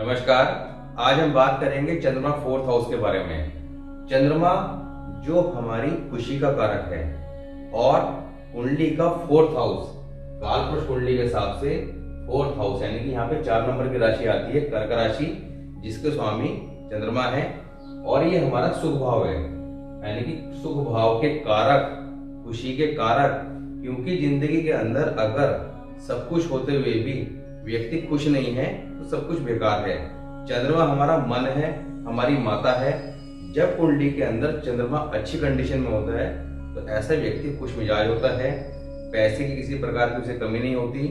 नमस्कार। आज हम बात करेंगे चंद्रमा फोर्थ हाउस के बारे में। चंद्रमा जो हमारी खुशी का कारक है और कुंडली का फोर्थ हाउस, कालपुरुष कुंडली के हिसाब से फोर्थ हाउस यानी कि यहाँ पे 4 नंबर की राशि आती है कर्क राशि, जिसके स्वामी चंद्रमा है और ये हमारा सुख भाव है यानी कि सुख भाव के कारक, खुशी के कारक। क्योंकि जिंदगी के अंदर अगर सब कुछ होते हुए भी व्यक्ति खुश नहीं है तो सब कुछ बेकार है। चंद्रमा हमारा मन है, हमारी माता है। जब कुंडली के अंदर चंद्रमा अच्छी कंडीशन में होता है तो ऐसा व्यक्ति खुश मिजाज होता है, पैसे की किसी प्रकार की उसे कमी नहीं होती,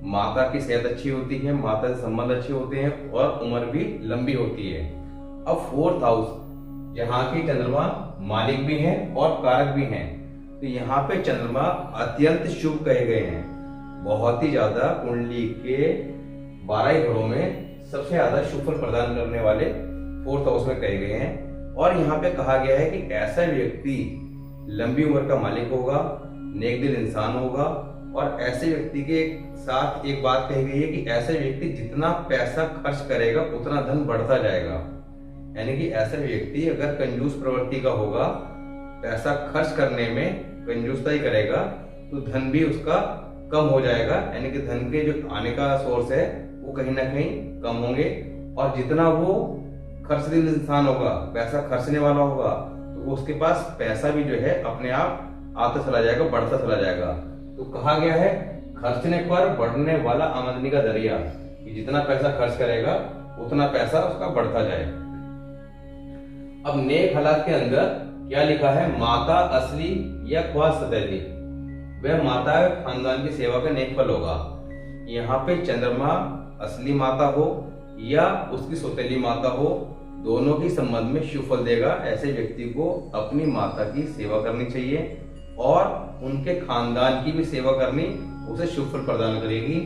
माता की सेहत अच्छी होती है, माता से संबंध अच्छे होते हैं और उम्र भी लंबी होती है। अब फोर्थ हाउस जहाँ की चंद्रमा मालिक भी हैं और कारक भी हैं, तो यहाँ पे चंद्रमा अत्यंत शुभ कहे गए हैं। बहुत ही ज्यादा कुंडली के 12 घरों में सबसे ज्यादा शुभ फल प्रदान करने वाले फोर्थ हाउस में कहे गए हैं। और यहाँ पे कहा गया है कि ऐसा व्यक्ति लंबी उम्र का मालिक होगा, नेक दिल इंसान होगा। और ऐसे व्यक्ति के साथ एक बात कही गई है कि ऐसा व्यक्ति जितना पैसा खर्च करेगा उतना धन बढ़ता जाएगा। यानी कि ऐसा व्यक्ति अगर कंजूस प्रवृत्ति का होगा, पैसा खर्च करने में कंजूसता ही करेगा, तो धन भी उसका कम हो जाएगा। यानी कि धन के जो आने का सोर्स है वो कहीं ना कहीं कम होंगे। और जितना वो खर्च दिल इंसान होगा, पैसा खर्चने वाला होगा, तो उसके पास पैसा भी जो है अपने आप आता चला जाएगा, बढ़ता चला जाएगा। तो कहा गया है खर्चने पर बढ़ने वाला आमदनी का जरिया, कि जितना पैसा खर्च करेगा उतना पैसा उसका बढ़ता जाए। अब नेक हालात के अंदर क्या लिखा है? माता असली या ख्वास सतैली, वह माता खानदान की सेवा का नेक फल होगा। यहाँ पे चंद्रमा असली माता हो या उसकी सौतेली माता हो, दोनों की संबंध में शुभ फल देगा। ऐसे व्यक्ति को अपनी माता की सेवा करनी चाहिए और उनके खानदान की भी सेवा करनी उसे शुभ फल प्रदान करेगी।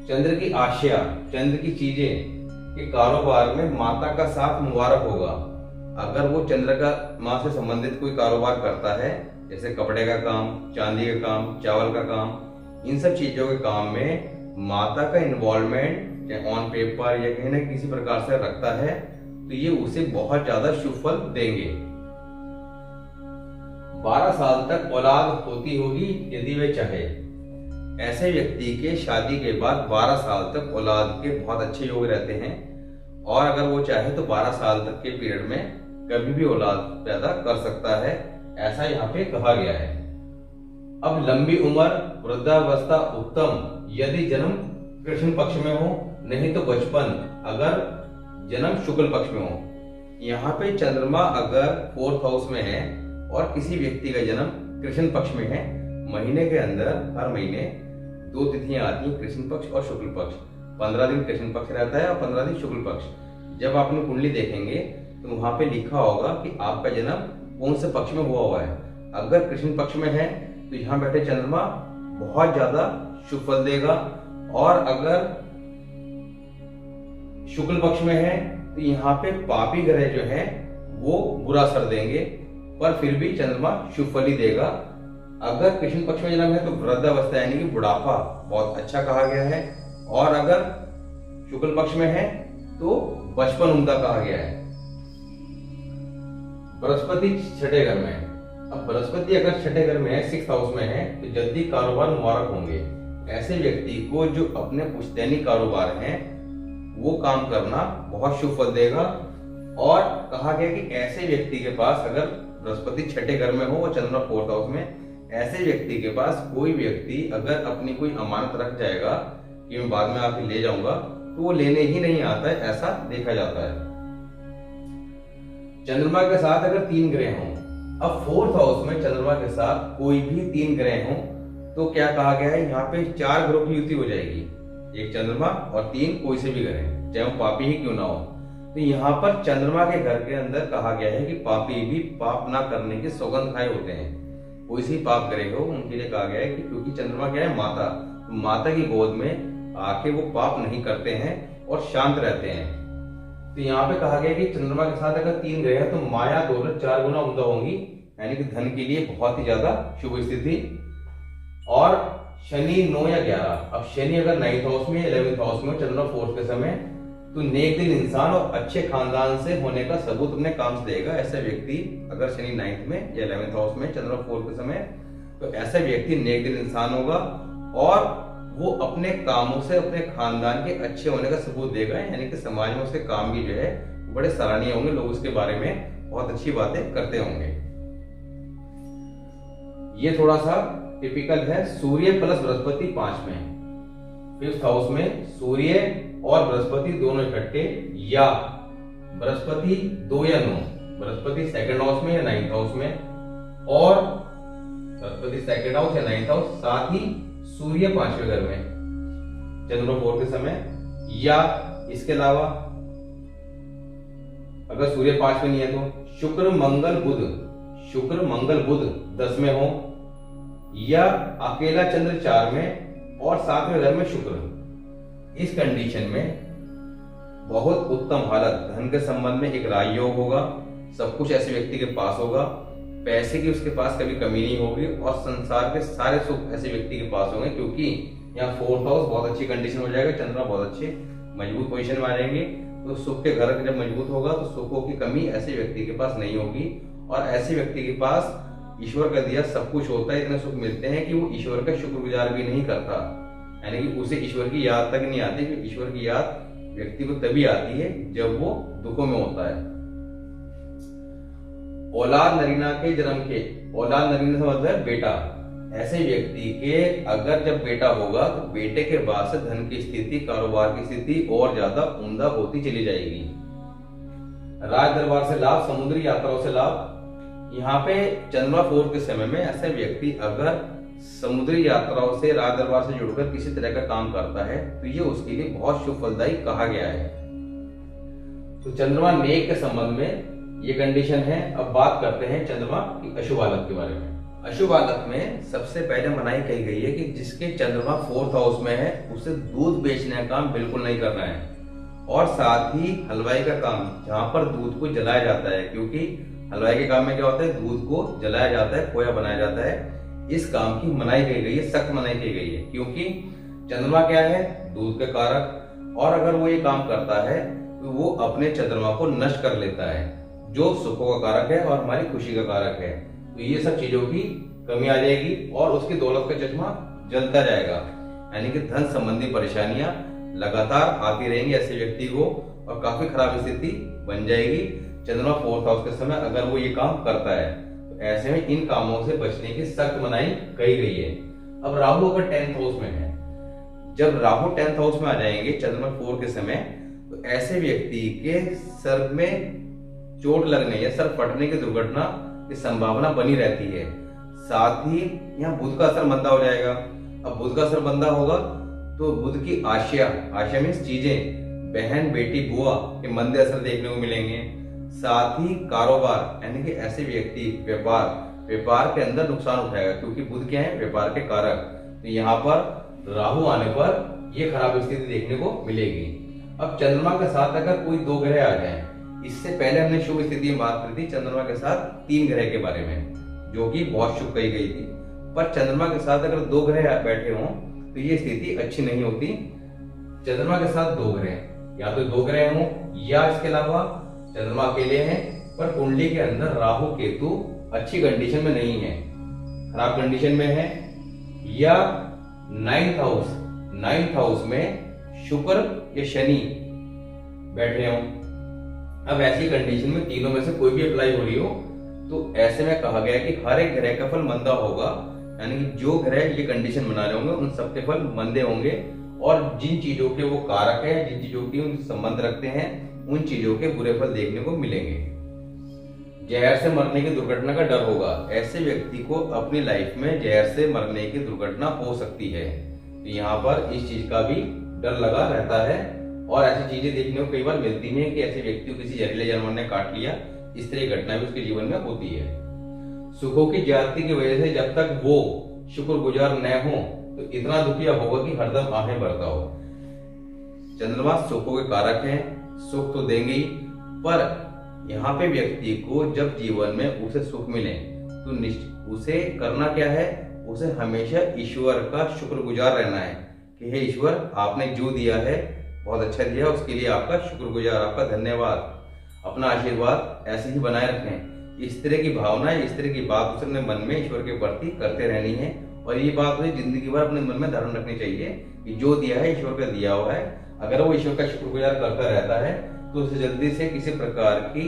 चंद्र की आशया, चंद्र की चीजें के कारोबार में माता का साथ मुबारक होगा। अगर वो चंद्र का माँ से संबंधित कोई कारोबार करता है, जैसे कपड़े का काम, चांदी का काम, चावल का काम, इन सब चीजों के काम में माता का इन्वॉल्वमेंट या ऑन पेपर या कहीं ना किसी प्रकार से रखता है, तो ये उसे बहुत ज्यादा शुभ फल देंगे। 12 साल तक औलाद होती होगी यदि वे चाहे। ऐसे व्यक्ति के शादी के बाद 12 साल तक औलाद के बहुत अच्छे योग रहते हैं और अगर वो चाहे तो 12 साल तक के पीरियड में कभी भी औलाद पैदा कर सकता है, ऐसा यहाँ पे कहा गया है। अब लंबी उम्र, वृद्धावस्था उत्तम यदि जन्म कृष्ण पक्ष में हो, नहीं तो बचपन अगर जन्म शुक्ल पक्ष में हो। यहाँ पे चंद्रमा अगर फोर्थ हाउस में है और किसी व्यक्ति का जन्म कृष्ण पक्ष में है, महीने के अंदर हर महीने 2 तिथियां आती हैं, कृष्ण पक्ष और शुक्ल पक्ष। 15 दिन कृष्ण पक्ष रहता है और 15 दिन शुक्ल पक्ष। जब आप अपनी कुंडली देखेंगे तो वहां पे लिखा होगा कि आपका जन्म कौन से पक्ष में हुआ है। अगर कृष्ण पक्ष में है तो यहाँ बैठे चंद्रमा बहुत ज्यादा शुभ फल देगा, और अगर शुक्ल पक्ष में है तो यहाँ पे पापी ग्रह जो है वो बुरा असर देंगे, पर फिर भी चंद्रमा शुभ फल ही देगा। अगर कृष्ण पक्ष में जन्म है तो वृद्धावस्था यानी कि बुढ़ापा बहुत अच्छा कहा गया है, और अगर शुक्ल पक्ष में है तो बचपन उम्दा कहा गया है। बृहस्पति 6ठे घर में, अब बृहस्पति अगर 6ठे घर में है, 6th हाउस में है, तो जल्दी कारोबार मुबारक होंगे। ऐसे व्यक्ति को जो अपने पुश्तैनी कारोबार हैं वो काम करना बहुत शुभ फल देगा। और कहा गया कि ऐसे व्यक्ति के पास अगर बृहस्पति 6ठे घर में हो और चंद्रमा फोर्थ हाउस में, ऐसे व्यक्ति के पास कोई व्यक्ति अगर अपनी कोई अमानत रख जाएगा कि मैं बाद में आके ले जाऊंगा, तो वो लेने ही नहीं आता है, ऐसा देखा जाता है। चंद्रमा के साथ अगर 3 ग्रह हों, अब फोर्थ हाउस में चंद्रमा के साथ कोई भी 3 ग्रह हों, तो क्या कहा गया है? यहाँ पे 4 ग्रहों की युति हो जाएगी, एक चंद्रमा और 3 कोई से भी ग्रह, चाहे वो पापी ही क्यों ना हो। तो यहाँ पर चंद्रमा के घर के अंदर कहा गया है कि पापी भी पाप ना करने के सौगंध खाए होते हैं। कोई सी पाप ग्रह हो उनके लिए कहा गया है कि क्योंकि चंद्रमा क्या है? माता, तो माता की गोद में आके वो पाप नहीं करते हैं और शांत रहते हैं। तो यहाँ पे कहा गया कि चंद्रमा के साथ अगर 3 ग्रह है तो माया दौलत 4 गुना उम्दा होंगी, यानी कि धन के लिए बहुत ही ज्यादा शुभ स्थिति। और शनि 9 या 11, अब शनि अगर 9th हाउस में 11th हाउस में चंद्रमा फोर्थ के समय, तो नेक दिल इंसान और अच्छे खानदान से होने का सबूत अपने काम से देगा। ऐसा व्यक्ति अगर शनि 9th में या 11th हाउस में चंद्रमा 4 के समय, तो ऐसा व्यक्ति नेक दिल इंसान होगा और वो अपने कामों से अपने खानदान के अच्छे होने का सबूत देगा, यानी कि समाज में उसके काम भी जो है बड़े सराहनीय होंगे, लोग उसके बारे में बहुत अच्छी बातें करते होंगे। ये थोड़ा सा टिपिकल है। सूर्य प्लस बृहस्पति 5 में, 5th हाउस में सूर्य और बृहस्पति दोनों इकट्ठे, या बृहस्पति 2 या 9, बृहस्पति 2nd हाउस में या 9th हाउस में, और बृहस्पति 2nd हाउस या 9th हाउस, साथ ही सूर्य 5वें घर में चंद्रमा 4 के समय, या इसके अलावा अगर सूर्य 5 में नहीं है तो शुक्र मंगल बुध 10 में हो, या अकेला चंद्र 4 में और 7वें घर में शुक्र। इस कंडीशन में बहुत उत्तम हालत, धन के संबंध में एक राजयोग होगा, सब कुछ ऐसे व्यक्ति के पास होगा, पैसे की उसके पास कभी कमी नहीं होगी, और संसार के सारे सुख ऐसे व्यक्ति के पास होंगे, क्योंकि यहाँ 4th हाउस बहुत अच्छी कंडीशन हो जाएगा, चंद्रमा बहुत अच्छे मजबूत पोजीशन में आ जाएंगे। तो सुख के घर जब मजबूत होगा तो सुखों की कमी ऐसे व्यक्ति के पास नहीं होगी, और ऐसे व्यक्ति के पास ईश्वर का दिया सब कुछ होता है, इतने सुख मिलते हैं कि वो ईश्वर का शुक्रगुजार भी नहीं करता, यानी कि उसे ईश्वर की याद तक नहीं आती, क्योंकि ईश्वर की याद व्यक्ति को तभी आती है जब वो दुखों में होता है। औलाद नरीना के जन्म के, औलाद नरीना से मतलब है बेटा, ऐसे व्यक्ति के अगर जब बेटा होगा तो बेटे के बाद से धन की स्थिति, कारोबार की स्थिति और ज्यादा उम्दा होती चली जाएगी। राज दरबार से लाभ, समुद्री यात्राओं से लाभ। यहाँ पे चंद्रमा 4 के समय में ऐसा व्यक्ति अगर समुद्री यात्राओं से, राज दरबार से जुड़कर किसी तरह का काम करता है तो ये उसके लिए बहुत शुभ फलदायी कहा गया है। तो चंद्रमा नेक के संबंध में ये कंडीशन है। अब बात करते हैं चंद्रमा की अशुभ हालत के बारे में। अशुभ हालत में सबसे पहले मनाही कही गई है कि जिसके चंद्रमा 4th हाउस में है उसे दूध बेचने का काम बिल्कुल नहीं करना है, और साथ ही हलवाई का काम, जहां पर दूध को जलाया जाता है, क्योंकि हलवाई के काम में क्या होता है, दूध को जलाया जाता है, खोया बनाया जाता है, इस काम की मनाही की गई है, सख्त मनाही की गई है, क्योंकि चंद्रमा क्या है, दूध के कारक, और अगर वो ये काम करता है तो वो अपने चंद्रमा को नष्ट कर लेता है, जो सुखों का कारक है और हमारी खुशी का कारक है। तो ये सब चीजों की कमी आ जाएगी और उसकी दौलत का चश्मा जलता जाएगा, यानी कि धन संबंधी परेशानियां लगातार आती रहेंगी ऐसे व्यक्ति को, और काफी खराब स्थिति बन जाएगी चंद्रमा 4th हाउस के समय अगर वो ये काम करता है। तो ऐसे में इन कामों से बचने की सख्त मनाही कही गई है। अब राहु अगर 10th हाउस में है, जब राहु 10th हाउस में आ जाएंगे चंद्रमा 4 के समय, तो ऐसे व्यक्ति के सर में चोट लगने या सर फटने की दुर्घटना की संभावना बनी रहती है। साथ ही यहाँ बुध का असर मंदा हो जाएगा। अब बुध का असर मंदा होगा तो बुध की आशा में चीजें, बहन बेटी बुआ के मंदे असर देखने को मिलेंगे। साथ ही कारोबार, यानी कि ऐसे व्यक्ति व्यापार के अंदर नुकसान उठाएगा, क्योंकि बुध क्या है, व्यापार के कारक। तो यहाँ पर राहु आने पर यह खराब स्थिति देखने को मिलेगी। अब चंद्रमा के साथ अगर कोई 2 ग्रह आ जाए, इससे पहले हमने शुभ स्थिति में बात करी थी चंद्रमा के साथ 3 ग्रह के बारे में, जो कि बहुत शुभ कही गई थी, पर चंद्रमा के साथ अगर 2 ग्रह बैठे हों तो ये स्थिति अच्छी नहीं होती। चंद्रमा के साथ 2 ग्रह, या तो 2 ग्रह हों या इसके अलावा चंद्रमा अकेले हैं, पर कुंडली के अंदर राहु केतु अच्छी कंडीशन में नहीं है, खराब कंडीशन में है, या 9th हाउस में शुक्र या शनि बैठे हों। अब ऐसी कंडीशन में तीनों में से कोई भी अप्लाई हो रही हो तो ऐसे में कहा गया कि हर एक ग्रह का फल मंदा होगा, यानी कि जो ग्रह ये कंडीशन बना रहे होंगे उन सबके फल मंदे होंगे, और जिन चीजों के वो कारक है, जिन चीजों की उनसे संबंध रखते हैं, उन चीजों के बुरे फल देखने को मिलेंगे। जहर से मरने की दुर्घटना का डर होगा, ऐसे व्यक्ति को अपनी लाइफ में जहर से मरने की दुर्घटना हो सकती है। तो यहाँ पर इस चीज का भी डर लगा रहता है, और ऐसी चीजें देखने को कई बार मिलती हैं कि ऐसे व्यक्ति को किसी जहरीले जानवर ने काट लिया, इस तरह की घटना भी उसके जीवन में होती है। सुखों की ज्यादती की वजह से जब तक वो शुक्रगुजार न हो तो इतना दुखिया होगा कि हरदम आहें भरता हो। चंद्रमा सुखों के कारक हैं, सुख तो देंगे ही, पर यहाँ पे व्यक्ति को जब जीवन में उसे सुख मिले तो उसे करना क्या है, उसे हमेशा ईश्वर का शुक्रगुजार रहना है कि हे ईश्वर, आपने जो दिया है बहुत अच्छा दिया, उसके लिए आपका शुक्रगुजार, आपका धन्यवाद। अपना आशीर्वाद ऐसे ही बनाए रखें। इस तरह की भावना, इस तरह की बात उसे अपने मन में ईश्वर के प्रति करते रहनी है, और ये बात उसे जिंदगी भर अपने मन में धारण रखनी चाहिए कि जो दिया है ईश्वर का दिया हुआ है। अगर वो ईश्वर का शुक्रगुजार करता रहता है तो उसे जल्दी से किसी प्रकार की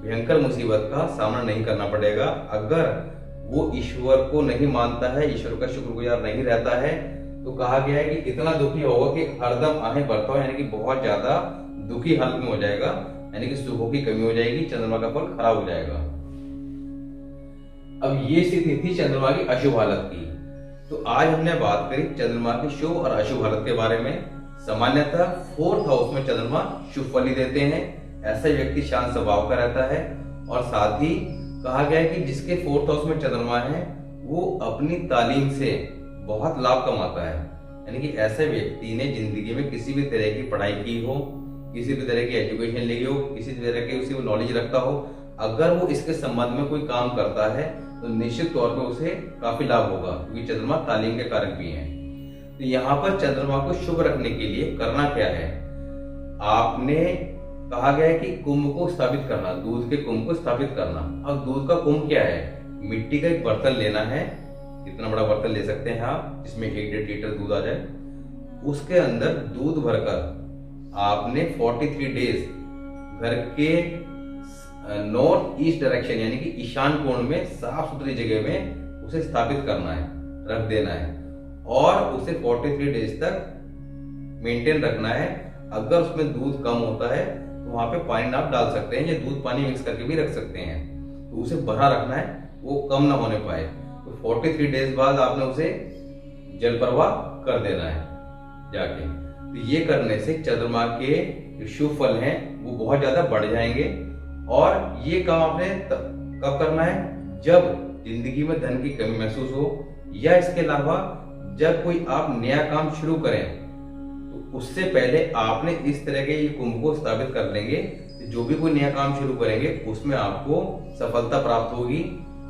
भयंकर मुसीबत का सामना नहीं करना पड़ेगा। अगर वो ईश्वर को नहीं मानता है, ईश्वर का शुक्रगुजार नहीं रहता है, तो कहा गया है कि इतना दुखी होगा कि हरदम आहें भरता हो, यानी कि बहुत ज्यादा दुखी हालत में हो जाएगा, यानी कि सुखों की कमी हो जाएगी, चंद्रमा का फल खराब हो जाएगा। अब ये स्थिति थी चंद्रमा की अशुभ हालत की। तो आज हमने बात करी चंद्रमा की शुभ और अशुभ हालत के बारे में। सामान्यतः 4th हाउस में चंद्रमा शुभ फल ही देते हैं। ऐसा व्यक्ति शांत स्वभाव का रहता है, और साथ ही कहा गया है कि जिसके 4th हाउस में चंद्रमा है वो अपनी तालीम से बहुत लाभ कमाता है। यानी कि ऐसे व्यक्ति ने जिंदगी में किसी भी तरह की पढ़ाई की हो, किसी भी तरह की एजुकेशन ली हो, किसी तरह की उसी नॉलेज रखता हो, अगर वो इसके संबंध में कोई काम करता है तो निश्चित तौर पे उसे काफी लाभ होगा, क्योंकि चंद्रमा तालीम के कारक भी हैं। तो यहाँ पर चंद्रमा को शुभ रखने के लिए करना क्या है? आपने कहा गया है कि कुंभ को स्थापित करना, दूध के कुंभ को स्थापित करना। अब दूध का कुंभ क्या है? मिट्टी का एक बर्तन लेना है, इतना बड़ा बर्तन ले सकते हैं आप, जिसमें 1-1.5 लीटर दूध आ जाए। उसके अंदर दूध भरकर आपने 43 डेज घर के नॉर्थ ईस्ट डायरेक्शन, यानी कि ईशान कोण में साफ सुथरी जगह में उसे स्थापित करना है, रख देना है, और उसे 43 डेज तक मेंटेन रखना है। अगर उसमें दूध कम होता है तो वहां पे पानी आप डाल सकते हैं, या दूध पानी मिक्स करके भी रख सकते हैं। तो उसे भरा रखना है, वो कम ना होने पाए। तो 43 डेज बाद आपने उसे जल प्रवाह कर देना है जाके। तो ये करने से चंद्रमा के जो शुभ फल हैं वो बहुत ज्यादा बढ़ जाएंगे। और ये काम आपने कब करना है? जब जिंदगी में धन की कमी महसूस हो, या इसके अलावा जब कोई आप नया काम शुरू करें तो उससे पहले आपने इस तरह के ये कुंभ को स्थापित कर लेंगे। जो भी कोई नया काम शुरू करेंगे उसमें आपको सफलता प्राप्त होगी।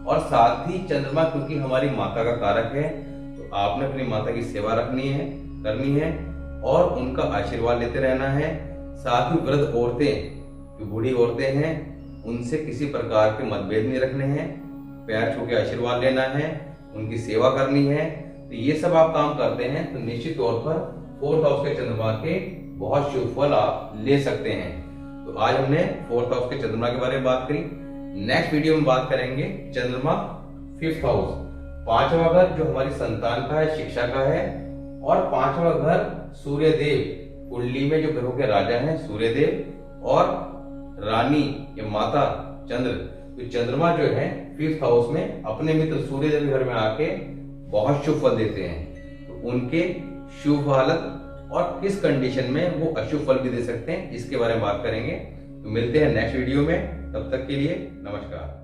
और साथ ही चंद्रमा क्योंकि हमारी माता का कारक है, तो आपने अपनी माता की सेवा रखनी है, करनी है, और उनका आशीर्वाद लेते रहना है। साथ ही वृद्ध औरतें, जो बूढ़ी औरतें हैं, उनसे किसी प्रकार के मतभेद नहीं रखने हैं, पैर छू के आशीर्वाद लेना है, उनकी सेवा करनी है। तो ये सब आप काम करते हैं तो निश्चित तौर पर 4th हाउस के चंद्रमा के बहुत शुभ फल आप ले सकते हैं। तो आज हमने 4th हाउस के चंद्रमा के बारे में बात करी। नेक्स्ट वीडियो में बात करेंगे चंद्रमा 5th हाउस, 5वां घर जो हमारी संतान का है, शिक्षा का है, और 5वां घर सूर्यदेव, कुंडली में जो ग्रहों के राजा हैं सूर्यदेव और रानी या माता चंद्र। तो चंद्रमा जो है 5th हाउस में अपने मित्र सूर्यदेव के घर में आके बहुत शुभ फल देते हैं। तो उनके शुभ हालत और किस कंडीशन में वो अशुभ फल भी दे सकते हैं, इसके बारे में बात करेंगे। तो मिलते हैं नेक्स्ट वीडियो में, तब तक के लिए नमस्कार।